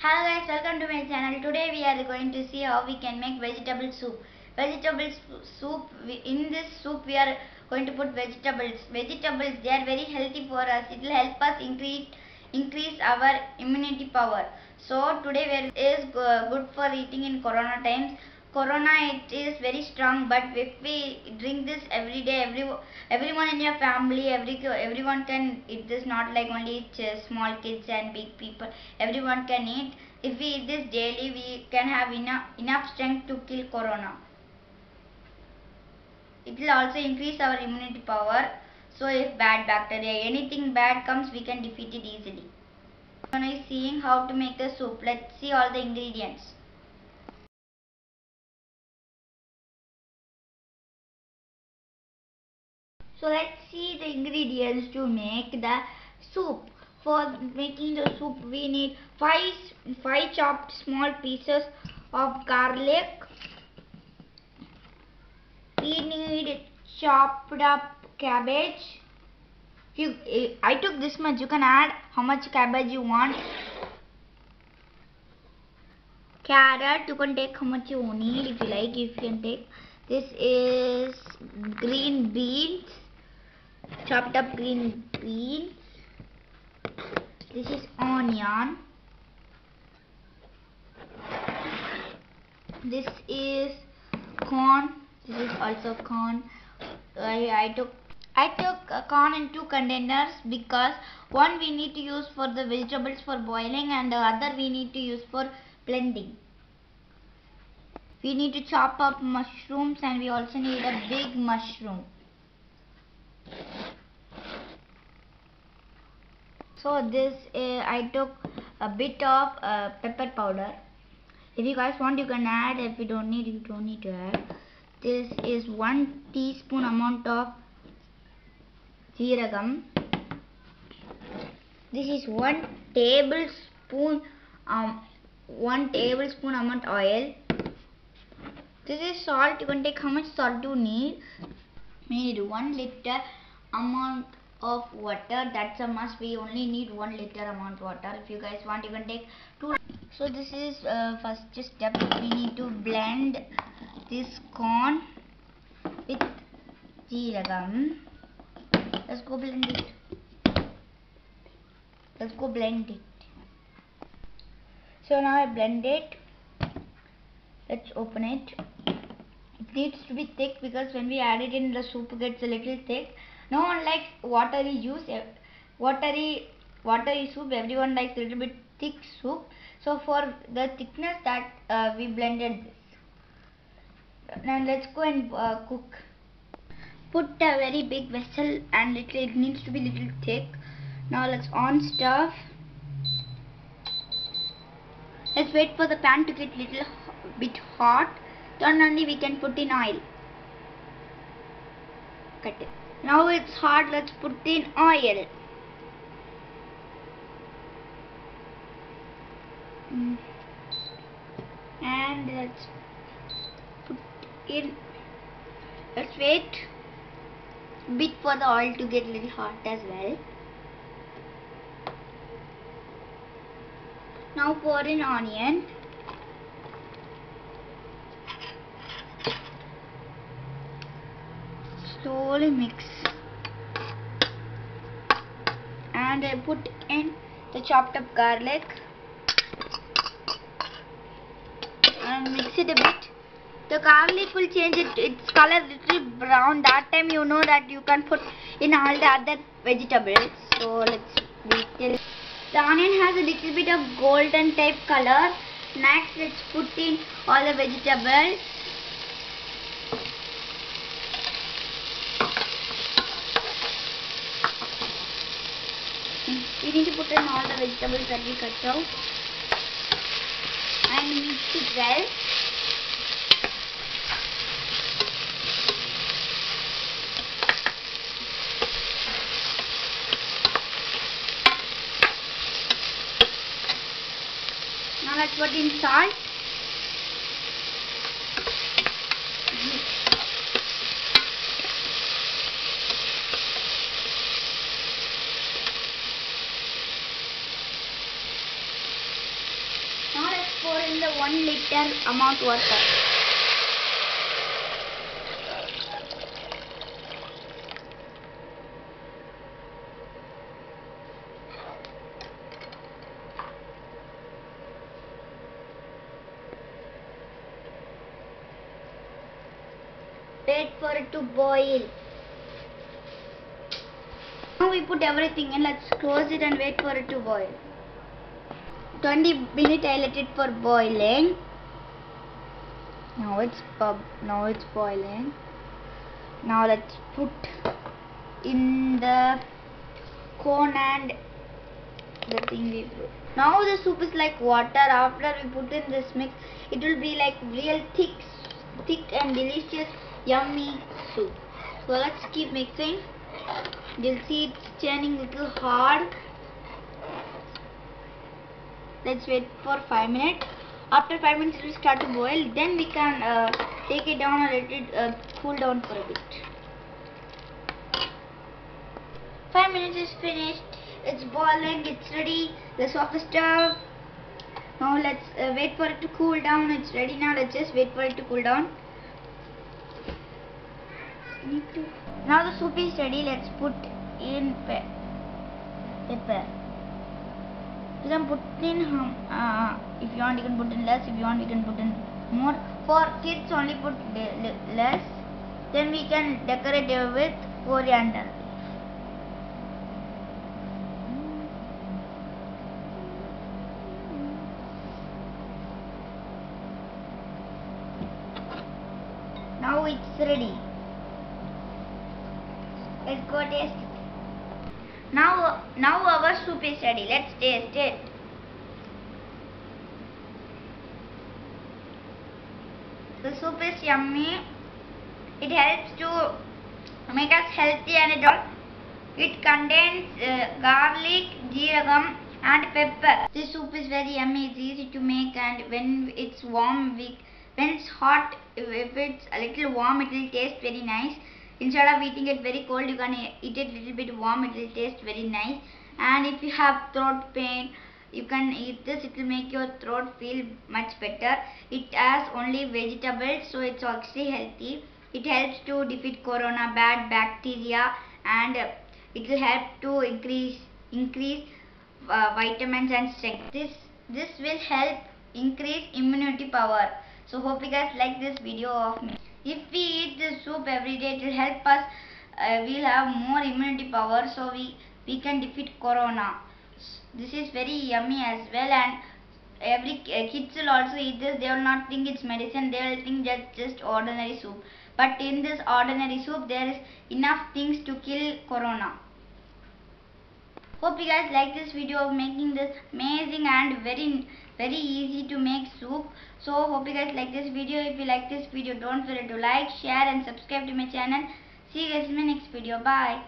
Hello guys, welcome to my channel. Today we are going to see how we can make vegetable soup. Vegetable soup, in this soup we are going to put vegetables. Vegetables, they are very healthy for us. It will help us increase our immunity power. So today is good for eating in corona times. Corona, it is very strong, but if we drink this every day, everyone in your family, everyone can eat this. Not like only small kids and big people. Everyone can eat. If we eat this daily, we can have enough strength to kill corona. It will also increase our immunity power. So if bad bacteria, anything bad comes, we can defeat it easily. Now is seeing how to make the soup. Let's see all the ingredients. So let's see the ingredients to make the soup. For making the soup, we need five chopped small pieces of garlic. We need chopped up cabbage. I took this much. You can add how much cabbage you want. Carrot, you can take how much you need. If you like, you can take. This is green beans, chopped up green beans. This is onion. This is corn. This is also corn. I took corn in 2 containers because one we need to use for the vegetables for boiling and the other we need to use for blending. We need to chop up mushrooms and we also need a big mushroom. So this I took a bit of pepper powder. If you guys want, you can add. If you don't need, you don't need to add. This is 1 teaspoon amount of jeeragam. This is 1 tablespoon amount oil. This is salt. You can take how much salt you need. We need 1 liter amount of water. That's a must. We only need 1 liter amount water. If you guys want, you can take 2. So this is first step. We need to blend this corn with jeeragam. Let's go blend it. Let's go blend it. So now I blend it. Let's open it. It needs to be thick because when we add it in the soup, it gets a little thick. No one likes watery juice, watery soup. Everyone likes a little bit thick soup. So for the thickness that we blended this. Now let's go and cook. Put a very big vessel and it needs to be little thick. Now let's on stove. Let's wait for the pan to get little bit hot. Then only we can put in oil. Cut it. Now it's hot. Let's put in oil. And let's put in. Let's wait a bit for the oil to get little hot as well. Now pour in onion. Slowly mix. And I put in the chopped up garlic. And mix it a bit. The garlic will change its color little brown. That time you know that you can put in all the other vegetables. So let's wait till the onion has a little bit of golden type color. Next let's put in all the vegetables. We need to put in all the vegetables that we cut out and mix it well. Now let's put in salt. in the 1 liter amount water. Wait for it to boil. Now we put everything in. Let's close it and wait for it to boil. 20 minutes I let it for boiling. Now it's boiling. Now let's put in the cone and the thing we put. Now the soup is like water. After we put in this mix, it will be like real thick and delicious, yummy soup. So let's keep mixing. You'll see it's churning little hard. Let's wait for 5 minutes. After 5 minutes it will start to boil. Then we can take it down and let it cool down for a bit. 5 minutes is finished. It's boiling. It's ready. Let's off the stove. Now let's wait for it to cool down. It's ready now. Let's just wait for it to cool down. Now the soup is ready. Let's put in pepper. You can put in if you want you can put in less, if you want you can put in more. For kids only put less. Then we can decorate it with coriander. Now it's ready. Let's go taste it. Now our soup is ready. Let's taste it. The soup is yummy. It helps to make us healthy and it all. It contains garlic, jeeragam and pepper. This soup is very yummy. It's easy to make, and when it's warm, when it's hot, if it's a little warm, it will taste very nice. Instead of eating it very cold, you can eat it a little bit warm. It will taste very nice. And if you have throat pain, you can eat this. It will make your throat feel much better. It has only vegetables, so it's actually healthy. It helps to defeat corona, bad bacteria, and it will help to increase vitamins and strength. This will help increase immunity power. So hope you guys like this video of me. If we eat this soup every day, it will help us. We'll have more immunity power, so we can defeat corona. This is very yummy as well, and every kids will also eat this. They will not think it's medicine. They will think that's just ordinary soup. But in this ordinary soup, there is enough things to kill corona. Hope you guys like this video of making this amazing and very easy to make soup. So hope you guys like this video. If you like this video, don't forget to like, share and subscribe to my channel. See you guys in my next video. Bye.